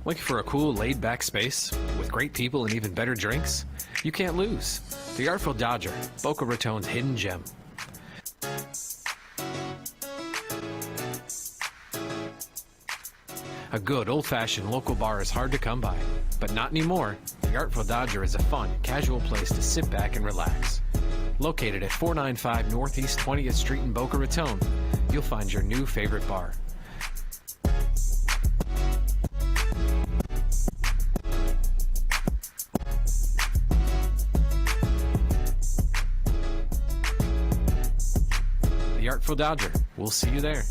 Looking for a cool, laid-back space with great people and even better drinks? You can't lose. The Artful Dodger, Boca Raton's hidden gem. A good, old-fashioned local bar is hard to come by, but not anymore. The Artful Dodger is a fun, casual place to sit back and relax. Located at 495 Northeast 20th Street in Boca Raton, you'll find your new favorite bar. The Artful Dodger. We'll see you there.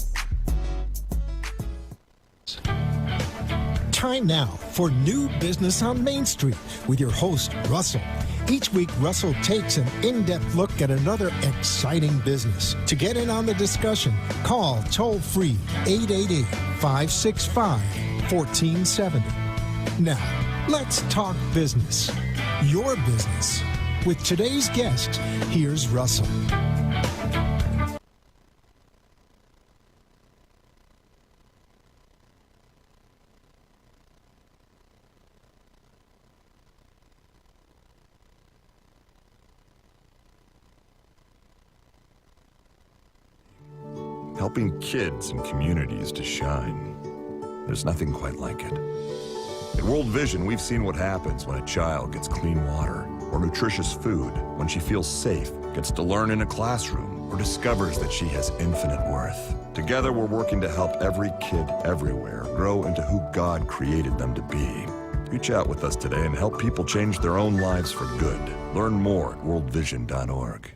Time now for New Business on Main Street with your host, Russell. Each week, Russell takes an in-depth look at another exciting business. To get in on the discussion, call toll-free 888-565-1470. Now, let's talk business. Your business. With today's guest, here's Russell. Helping kids and communities to shine. There's nothing quite like it. At World Vision, we've seen what happens when a child gets clean water or nutritious food, when she feels safe, gets to learn in a classroom, or discovers that she has infinite worth. Together, we're working to help every kid everywhere grow into who God created them to be. Reach out with us today and help people change their own lives for good. Learn more at worldvision.org.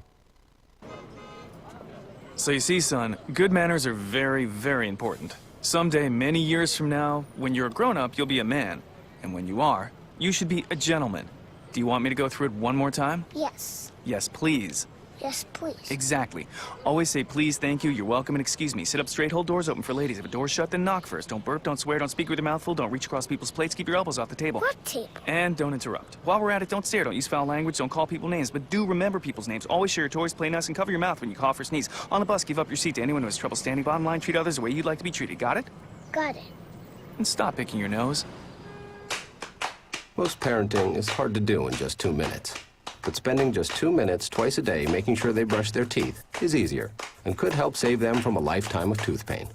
So you see, son, good manners are very, very important. Someday, many years from now, when you're a grown-up, you'll be a man. And when you are, you should be a gentleman. Do you want me to go through it one more time? Yes. Yes, please. Yes, please. Exactly. Always say please, thank you, you're welcome, and excuse me. Sit up straight, hold doors open for ladies. If a door's shut, then knock first. Don't burp, don't swear, don't speak with your mouth full, don't reach across people's plates, keep your elbows off the table. What table? And don't interrupt. While we're at it, don't stare, don't use foul language, don't call people names, but do remember people's names. Always share your toys, play nice, and cover your mouth when you cough or sneeze. On the bus, give up your seat to anyone who has trouble standing. Bottom line, treat others the way you'd like to be treated. Got it? Got it. And stop picking your nose. Most parenting is hard to do in just 2 minutes. But spending just 2 minutes twice a day making sure they brush their teeth is easier and could help save them from a lifetime of tooth pain.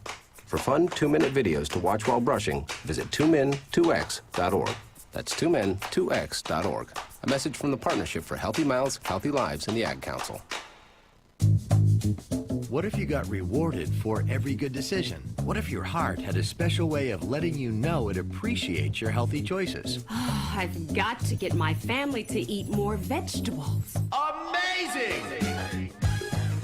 For fun 2-minute videos to watch while brushing, visit 2min2x.org. That's 2min2x.org. A message from the Partnership for Healthy Mouths, Healthy Lives, and the Ad Council. What if you got rewarded for every good decision? What if your heart had a special way of letting you know it appreciates your healthy choices? Oh, I've got to get my family to eat more vegetables. Amazing!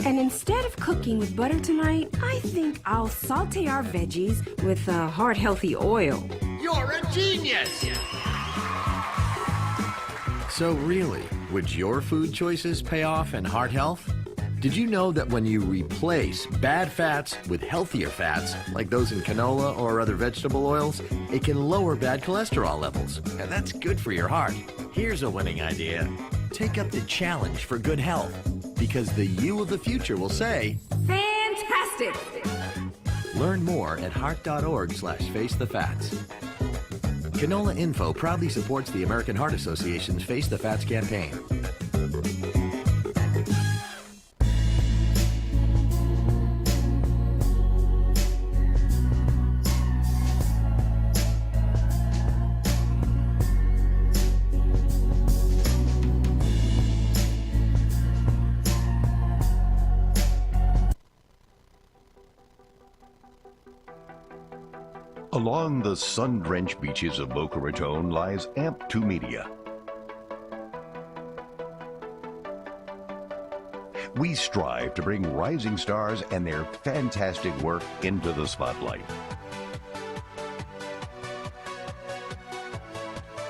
And instead of cooking with butter tonight, I think I'll saute our veggies with heart-healthy oil. You're a genius! So really, would your food choices pay off in heart health? Did you know that when you replace bad fats with healthier fats, like those in canola or other vegetable oils, it can lower bad cholesterol levels? And that's good for your heart. Here's a winning idea. Take up the challenge for good health, because the you of the future will say, Fantastic! Learn more at heart.org/facethefats. Canola Info proudly supports the American Heart Association's Face the Fats campaign. Along the sun-drenched beaches of Boca Raton lies AMP2 Media. We strive to bring rising stars and their fantastic work into the spotlight.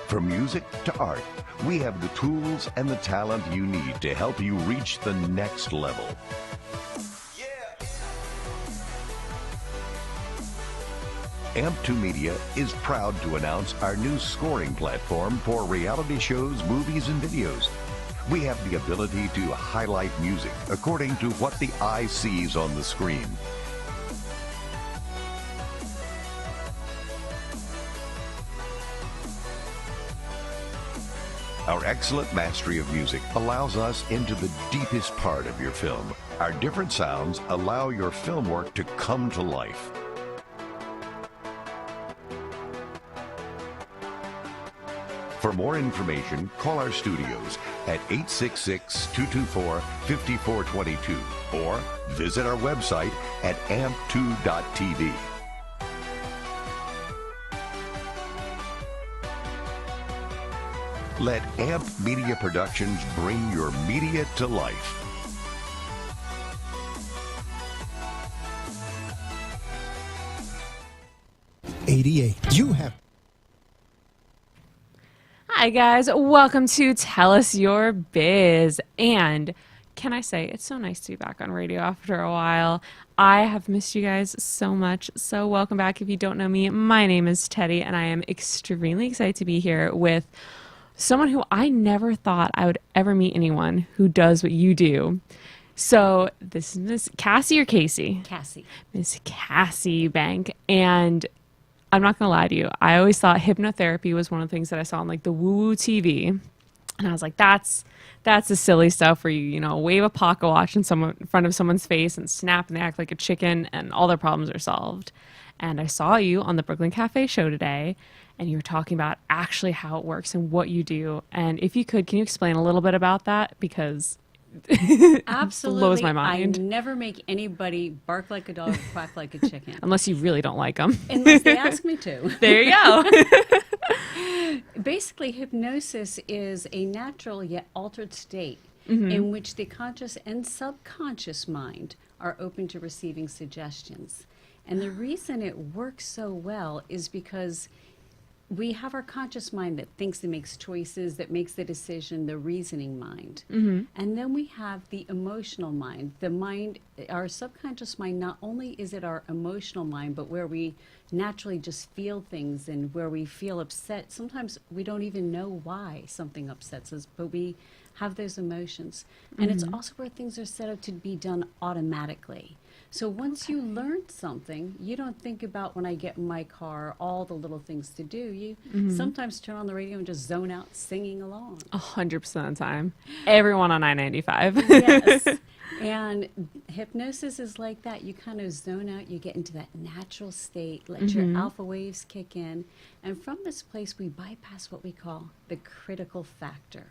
From music to art, we have the tools and the talent you need to help you reach the next level. AMP2 Media is proud to announce our new scoring platform for reality shows, movies, and videos. We have the ability to highlight music according to what the eye sees on the screen. Our excellent mastery of music allows us into the deepest part of your film. Our different sounds allow your film work to come to life. For more information, call our studios at 866-224-5422 or visit our website at amp2.tv. Let AMP Media Productions bring your media to life. You have Hi guys, welcome to Tell Us Your Biz. And can I say, it's so nice to be back on radio after a while. I have missed you guys so much, so welcome back. If you don't know me, my name is Teddi, and I am extremely excited to be here with someone who I never thought I would ever meet anyone who does what you do. So this is Miss Cassie or Casey? Cassie. Miss Cassie Bank. And I'm not going to lie to you. I always thought hypnotherapy was one of the things that I saw on like the woo-woo TV. And I was like, that's the silly stuff where you wave a pocket watch in front of someone's face and snap and they act like a chicken and all their problems are solved. And I saw you on the Brooklyn Cafe show today, and you were talking about actually how it works and what you do. And if you could, can you explain a little bit about that? Because Absolutely. It blows my mind. I never make anybody bark like a dog, quack like a chicken. Unless you really don't like them. Unless they ask me to. There you go. Basically, hypnosis is a natural yet altered state in which the conscious and subconscious mind are open to receiving suggestions. And the reason it works so well is because we have our conscious mind that thinks, that makes choices, that makes the decision, the reasoning mind. And then we have the emotional mind. The mind, our subconscious mind, not only is it our emotional mind, but where we naturally just feel things and where we feel upset. Sometimes we don't even know why something upsets us, but we have those emotions. And it's also where things are set up to be done automatically. So once you learn something, you don't think about, when I get in my car, all the little things to do. You sometimes turn on the radio and just zone out singing along. 100% of the time. Everyone on I-95. Yes. And hypnosis is like that. You kind of zone out, you get into that natural state, let your alpha waves kick in. And from this place, we bypass what we call the critical factor.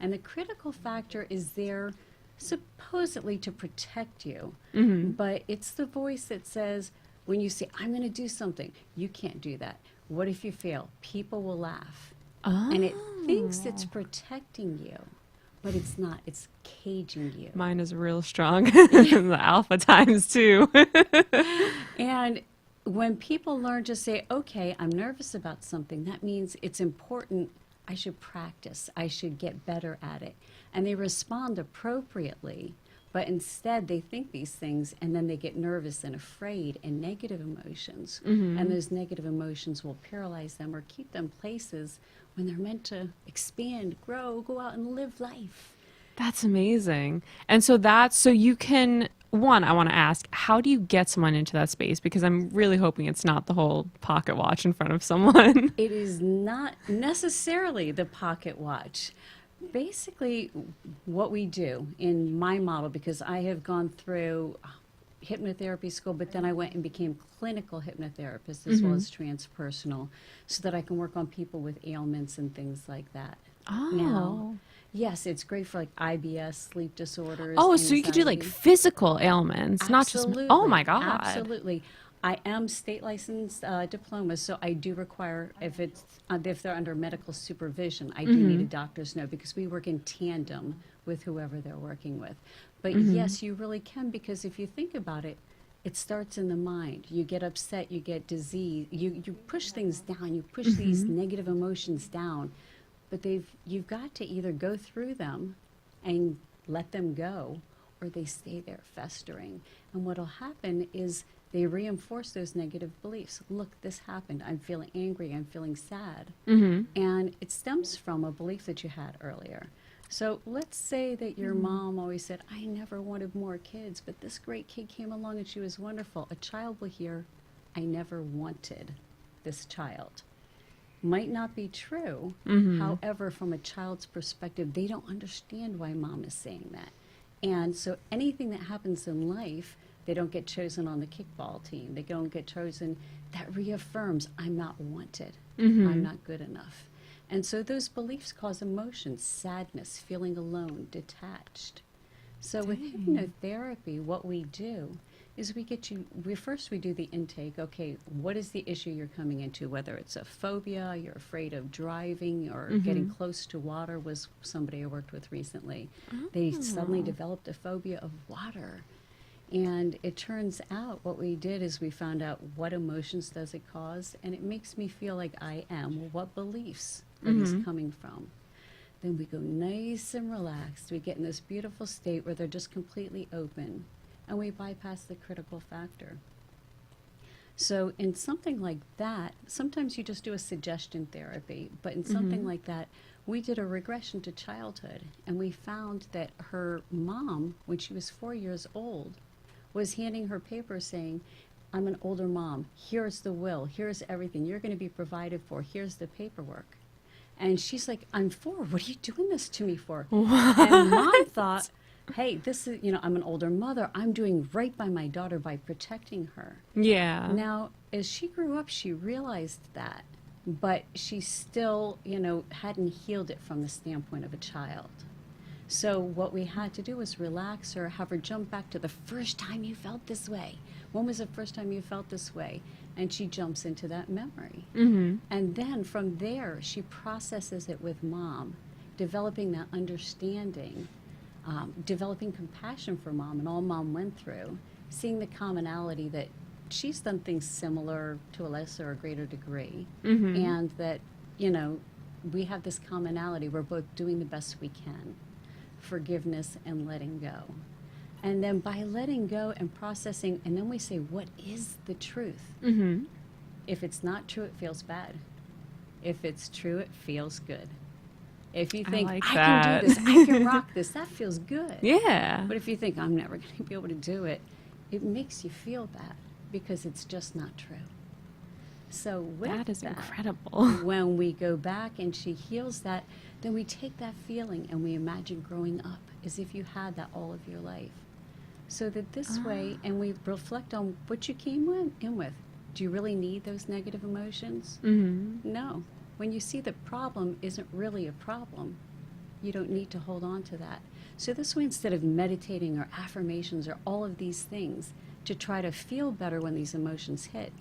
And the critical factor is there supposedly to protect you, but it's the voice that says, when you say, I'm going to do something, you can't do that. What if you fail? People will laugh. And it thinks it's protecting you, but it's not. It's caging you. Mine is real strong. The alpha times too. And when people learn to say, okay, I'm nervous about something, that means it's important. I should practice. I should get better at it. And they respond appropriately, but instead they think these things and then they get nervous and afraid and negative emotions. And those negative emotions will paralyze them or keep them places when they're meant to expand, grow, go out and live life. That's amazing. And so you can, one, I want to ask, how do you get someone into that space? Because I'm really hoping it's not the whole pocket watch in front of someone. It is not necessarily the pocket watch. Basically, what we do in my model, because I have gone through hypnotherapy school, but then I went and became clinical hypnotherapist as well as transpersonal, so that I can work on people with ailments and things like that. Now, yes, it's great for like IBS, sleep disorders. Oh, so you could do like anxiety. Physical ailments, not just. Oh my God. Absolutely. I am state licensed diploma, so I do require, if they're under medical supervision, I do need a doctor's note, because we work in tandem with whoever they're working with. But yes, you really can, because if you think about it, it starts in the mind. You get upset, you get disease, you push things down, you push these negative emotions down, but you've got to either go through them and let them go, or they stay there festering. And what'll happen is they reinforce those negative beliefs. Look, this happened. I'm feeling angry. I'm feeling sad. And it stems from a belief that you had earlier. So let's say that your mom always said, I never wanted more kids, but this great kid came along and she was wonderful. A child will hear, I never wanted this child. might not be true. However, from a child's perspective, they don't understand why mom is saying that. And so anything that happens in life, they don't get chosen on the kickball team. They don't get chosen. That reaffirms, I'm not wanted. I'm not good enough. And so those beliefs cause emotions, sadness, feeling alone, detached. So with hypnotherapy, what we do is we do the intake. Okay, what is the issue you're coming into? Whether it's a phobia, you're afraid of driving, or getting close to water, was somebody I worked with recently. They suddenly developed a phobia of water. And it turns out what we did is we found out what emotions does it cause, and it makes me feel like I am. Well, what beliefs are these coming from? Then we go nice and relaxed. We get in this beautiful state where they're just completely open, and we bypass the critical factor. So in something like that, sometimes you just do a suggestion therapy, but in something like that, we did a regression to childhood, and we found that her mom, when she was 4 years old, was handing her papers saying, I'm an older mom, here's the will, here's everything, you're going to be provided for, here's the paperwork. And she's like, I'm 4, what are you doing this to me for? And mom thought, hey, this is, I'm an older mother, I'm doing right by my daughter by protecting her. Yeah. Now, as she grew up, she realized that, but she still, hadn't healed it from the standpoint of a child. So what we had to do was relax her, have her jump back to the first time you felt this way. When was the first time you felt this way? And she jumps into that memory. And then from there, she processes it with mom, developing that understanding, developing compassion for mom and all mom went through, seeing the commonality that she's done things similar to a lesser or greater degree, and that, we have this commonality. We're both doing the best we can. Forgiveness and letting go. And then by letting go and processing, and then we say, what is the truth? If it's not true, it feels bad. If it's true, it feels good. If you think, I can do this, I can rock this, that feels good. Yeah. But if you think, I'm never going to be able to do it, it makes you feel bad because it's just not true. So with that is incredible. When we go back and she heals that, then we take that feeling and we imagine growing up as if you had that all of your life. So that this way, and we reflect on what you came in with. Do you really need those negative emotions? No. When you see the problem isn't really a problem, you don't need to hold on to that. So this way, instead of meditating or affirmations or all of these things to try to feel better when these emotions hit,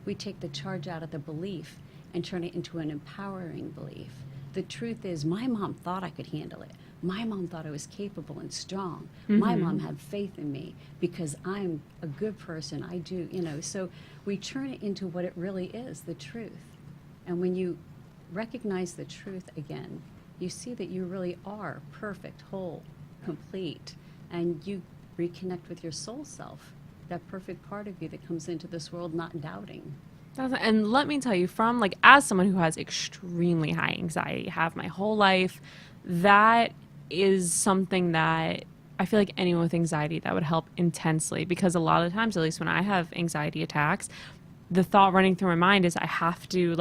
we take the charge out of the belief and turn it into an empowering belief. The truth is, my mom thought I could handle it. My mom thought I was capable and strong. My mom had faith in me because I'm a good person. I do, so we turn it into what it really is, the truth. And when you recognize the truth again, you see that you really are perfect, whole, complete, and you reconnect with your soul self, that perfect part of you that comes into this world not doubting. And let me tell you, from as someone who has extremely high anxiety, have my whole life, that is something that I feel like anyone with anxiety, that would help intensely, because a lot of the times, at least when I have anxiety attacks, the thought running through my mind is I have to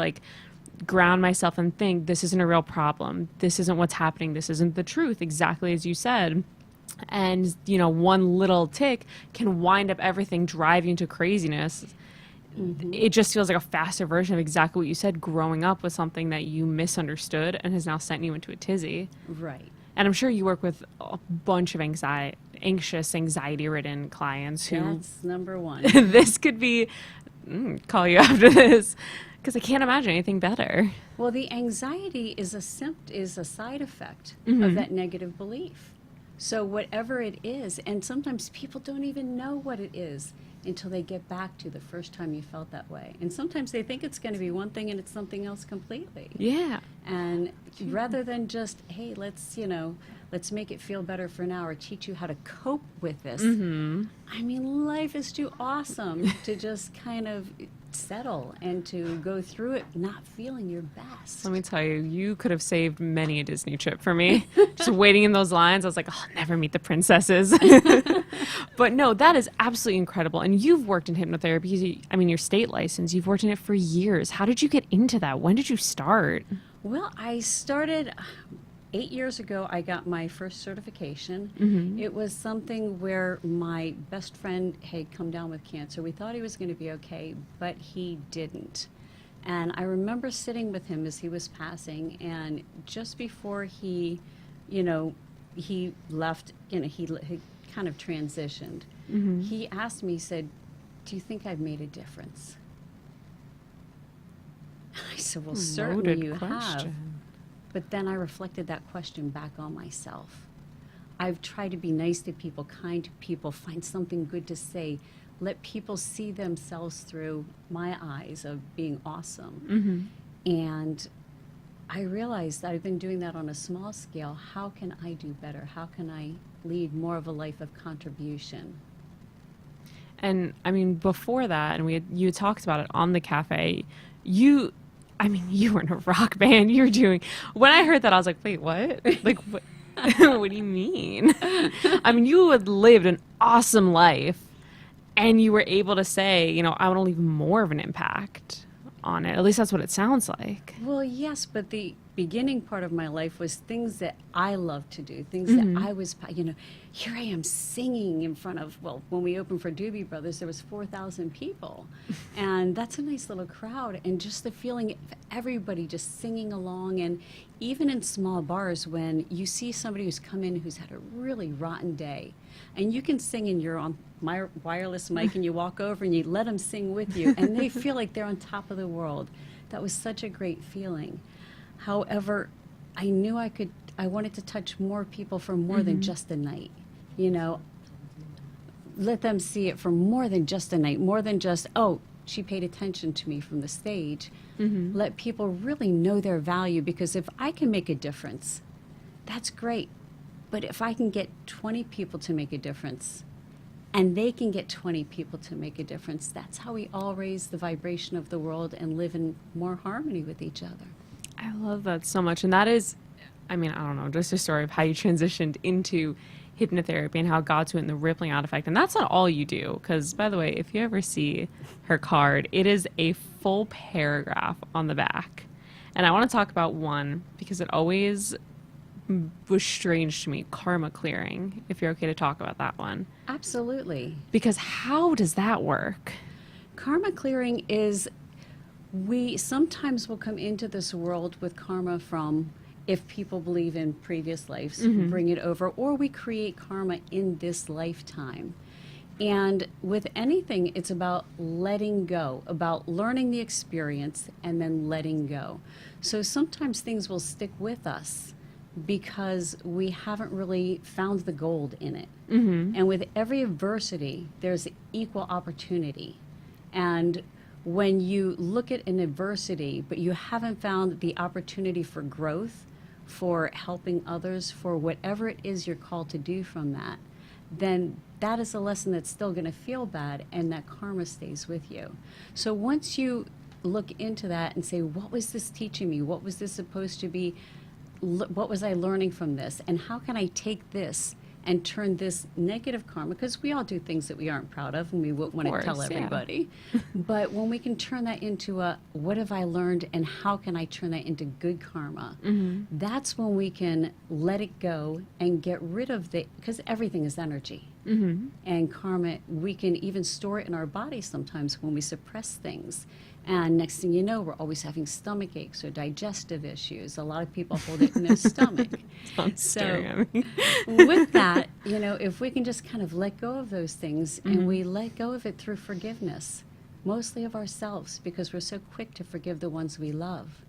ground myself and think, this isn't a real problem. This isn't what's happening. This isn't the truth, exactly as you said. And, one little tick can wind up everything, drive you into craziness. It just feels like a faster version of exactly what you said, growing up with something that you misunderstood and has now sent you into a tizzy. Right. And I'm sure you work with a bunch of anxious, anxiety-ridden clients who... That's number one. This could be... call you after this, because I can't imagine anything better. Well, the anxiety is a side effect of that negative belief. So whatever it is, and sometimes people don't even know what it is until they get back to the first time you felt that way. And sometimes they think it's going to be one thing and it's something else completely. Yeah. And rather than just, hey, let's make it feel better for now or teach you how to cope with this. I mean, life is too awesome to just kind of settle and to go through it not feeling your best. Let me tell you, you could have saved many a Disney trip for me. Just waiting in those lines, I was like, oh, I'll never meet the princesses. But no, that is absolutely incredible. And you've worked in hypnotherapy. I mean, your state license, you've worked in it for years. How did you get into that? When did you start? Well, I started 8 years ago. I got my first certification. It was something where my best friend had come down with cancer. We thought he was going to be okay, but he didn't. And I remember sitting with him as he was passing, and just before he left, he kind of transitioned. He asked me, he said, "Do you think I've made a difference?" I said, "Well, certainly Loaded you have." question. But then I reflected that question back on myself. I've tried to be nice to people, kind to people, find something good to say, let people see themselves through my eyes of being awesome. And I realized that I've been doing that on a small scale. How can I do better? How can I lead more of a life of contribution? And I mean, before that, and you talked about it on the cafe, you were in a rock band. You were doing, when I heard that, I was like, wait, what? Like, what, what do you mean? I mean, you had lived an awesome life, and you were able to say, I want to leave more of an impact on it. At least that's what it sounds like. Well, yes, but the beginning part of my life was things that I loved to do, things that I was, here I am singing in front of, well, when we opened for Doobie Brothers, there was 4,000 people. And that's a nice little crowd. And just the feeling of everybody just singing along. And even in small bars, when you see somebody who's come in who's had a really rotten day, and you can sing and you're on my wireless mic and you walk over and you let them sing with you, and they feel like they're on top of the world. That was such a great feeling. However, I knew I wanted to touch more people for more than just a night. Let them see it for more than just a night, more than just, oh, she paid attention to me from the stage. Let people really know their value, because if I can make a difference, that's great. But if I can get 20 people to make a difference, and they can get 20 people to make a difference, that's how we all raise the vibration of the world and live in more harmony with each other. I love that so much. And that is, I mean, I don't know, just a story of how you transitioned into hypnotherapy and how it got to it and the rippling out effect. And that's not all you do. Because, by the way, if you ever see her card, it is a full paragraph on the back. And I want to talk about one because it always was strange to me, karma clearing, if you're okay to talk about that one. Absolutely. Because how does that work? Karma clearing is, we sometimes will come into this world with karma from, if people believe in previous lives, bring it over, or we create karma in this lifetime. And with anything, it's about letting go, about learning the experience and then letting go. So sometimes things will stick with us because we haven't really found the gold in it. And with every adversity, there's equal opportunity. And when you look at an adversity, but you haven't found the opportunity for growth, for helping others, for whatever it is you're called to do from that, then that is a lesson that's still going to feel bad, and that karma stays with you. So once you look into that and say, what was this teaching me? What was this supposed to be? What was I learning from this? And how can I take this and turn this negative karma, because we all do things that we aren't proud of and we wouldn't want to tell everybody. But when we can turn that into a, what have I learned and how can I turn that into good karma? That's when we can let it go and get rid of because everything is energy. And karma, we can even store it in our body sometimes when we suppress things. And next thing you know, we're always having stomach aches or digestive issues. A lot of people hold it in their stomach. So with that, if we can just kind of let go of those things, and we let go of it through forgiveness, mostly of ourselves, because we're so quick to forgive the ones we love,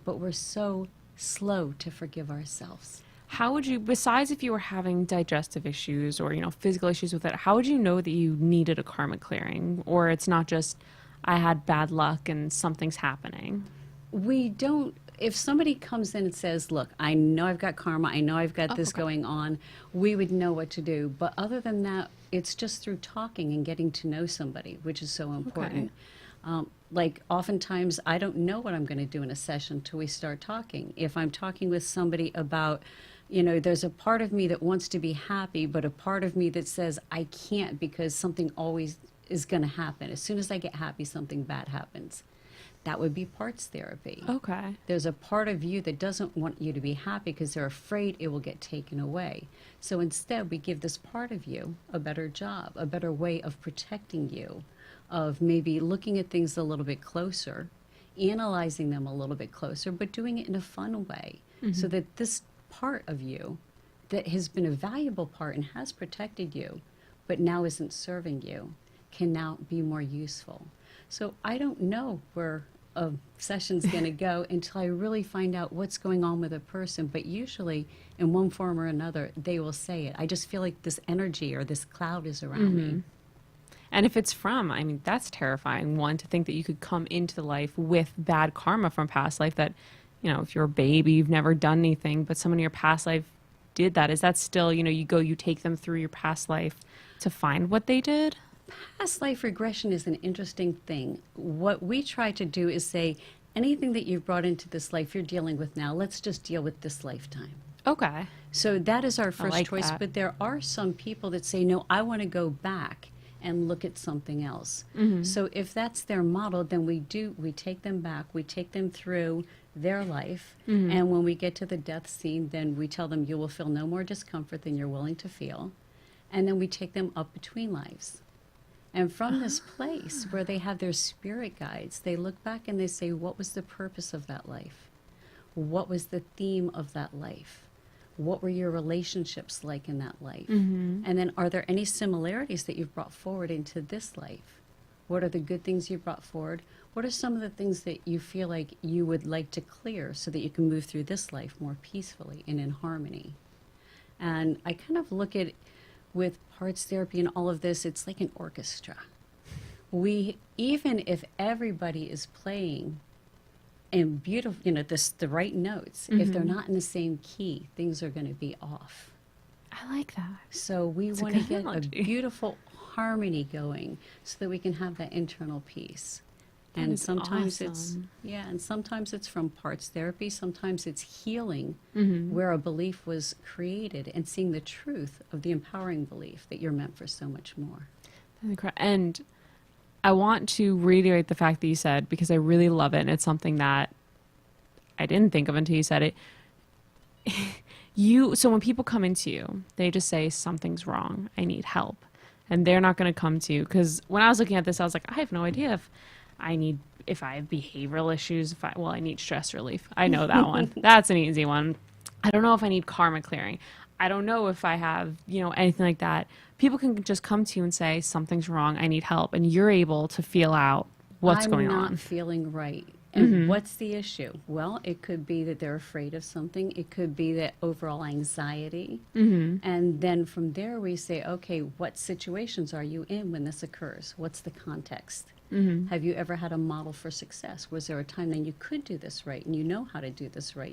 but we're so slow to forgive ourselves. How would you, besides if you were having digestive issues or, physical issues with it, how would you know that you needed a karma clearing? Or it's not just, I had bad luck and something's happening? We don't, if somebody comes in and says, look, I know I've got karma, I know I've got this going on, we would know what to do. But other than that, it's just through talking and getting to know somebody, which is so important. like oftentimes I don't know what I'm going to do in a session till we start talking. If I'm talking with somebody about, there's a part of me that wants to be happy, but a part of me that says I can't because something always is going to happen. As soon as I get happy, something bad happens. That would be parts therapy. Okay. There's a part of you that doesn't want you to be happy because they're afraid it will get taken away. So instead, we give this part of you a better job, a better way of protecting you, of maybe looking at things a little bit closer, analyzing them a little bit closer, but doing it in a fun way, so that this part of you that has been a valuable part and has protected you, but now isn't serving you, can now be more useful. So I don't know where a session's going to go until I really find out what's going on with a person, but usually in one form or another, they will say it. I just feel like this energy or this cloud is around me. And if it's from, I mean, that's terrifying. One, to think that you could come into the life with bad karma from past life that, if you're a baby, you've never done anything, but someone in your past life did that. Is that still, you take them through your past life to find what they did? Past life regression is an interesting thing. What we try to do is say, anything that you've brought into this life you're dealing with now, let's just deal with this lifetime. Okay. So that is our first like choice. that. But there are some people that say, no, I want to go back and look at something else. So if that's their model, then we take them back, we take them through their life, and when we get to the death scene, then we tell them you will feel no more discomfort than you're willing to feel, and then we take them up between lives. And from this place where they have their spirit guides, they look back and they say, what was the purpose of that life? What was the theme of that life? What were your relationships like in that life? And then are there any similarities that you've brought forward into this life? What are the good things you brought forward? What are some of the things that you feel like you would like to clear so that you can move through this life more peacefully and in harmony? And I kind of look at, with parts therapy and all of this, it's like an orchestra. Even if everybody is playing in beautiful, the right notes, if they're not in the same key, things are going to be off. I like that. So we want to get a beautiful harmony going so that we can have that internal peace. And sometimes and sometimes it's from parts therapy, sometimes it's healing where a belief was created and seeing the truth of the empowering belief that you're meant for so much more. And I want to reiterate the fact that you said, because I really love it, and it's something that I didn't think of until you said it. So when people come into you, they just say, something's wrong, I need help. And they're not going to come to you. Because when I was looking at this, I was like, I have no idea if I have behavioral issues, I need stress relief. I know that one. That's an easy one. I don't know if I need karma clearing. I don't know if I have, anything like that. People can just come to you and say, something's wrong, I need help. And you're able to feel out what's going on. I'm not feeling right. And what's the issue? Well, it could be that they're afraid of something. It could be that overall anxiety. And then from there we say, okay, what situations are you in when this occurs? What's the context? Have you ever had a model for success? Was there a time then you could do this right and you know how to do this right?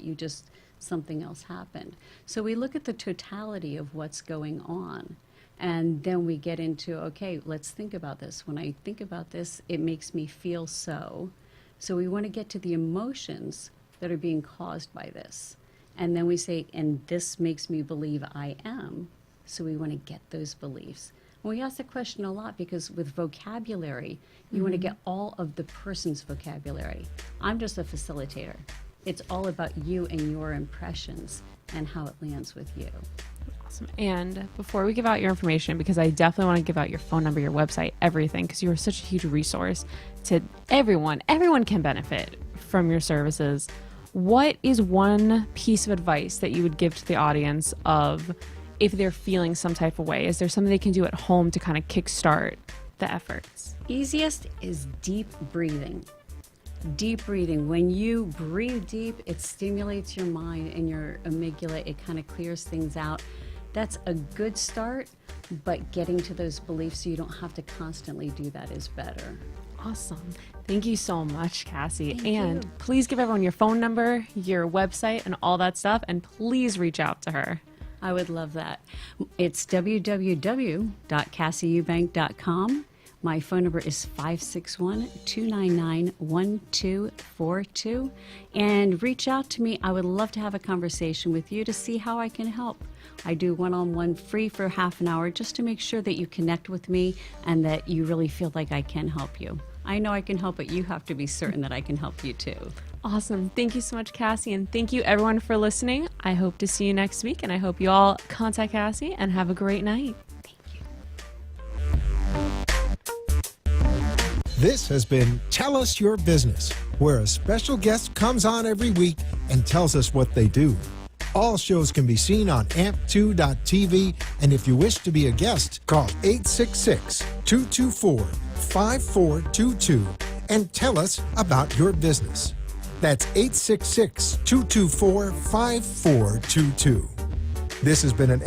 Something else happened. So we look at the totality of what's going on. And then we get into, okay, let's think about this. When I think about this, it makes me feel so. So we want to get to the emotions that are being caused by this. And then we say, and this makes me believe I am. So we want to get those beliefs. And we ask the question a lot because with vocabulary, you want to get all of the person's vocabulary. I'm just a facilitator. It's all about you and your impressions and how it lands with you. Awesome. And before we give out your information, because I definitely want to give out your phone number, your website, everything, because you are such a huge resource to everyone. Everyone can benefit from your services. What is one piece of advice that you would give to the audience of if they're feeling some type of way? Is there something they can do at home to kind of kickstart the efforts? Easiest is deep breathing. Deep breathing. When you breathe deep, it stimulates your mind and your amygdala. It kind of clears things out. That's a good start, but getting to those beliefs so you don't have to constantly do that is better. Awesome. Thank you so much, Cassie. Thank and you. Please give everyone your phone number, your website, and all that stuff, and please reach out to her. I would love that. It's www.cassieeubank.com. My phone number is 561-299-1242. And reach out to me. I would love to have a conversation with you to see how I can help. I do one-on-one free for half an hour just to make sure that you connect with me and that you really feel like I can help you. I know I can help, but you have to be certain that I can help you too. Awesome. Thank you so much, Cassie. And thank you everyone for listening. I hope to see you next week. And I hope you all contact Cassie and have a great night. This has been Tell Us Your Business, where a special guest comes on every week and tells us what they do. All shows can be seen on amp2.tv, and if you wish to be a guest, call 866-224-5422 and tell us about your business. That's 866-224-5422. This has been an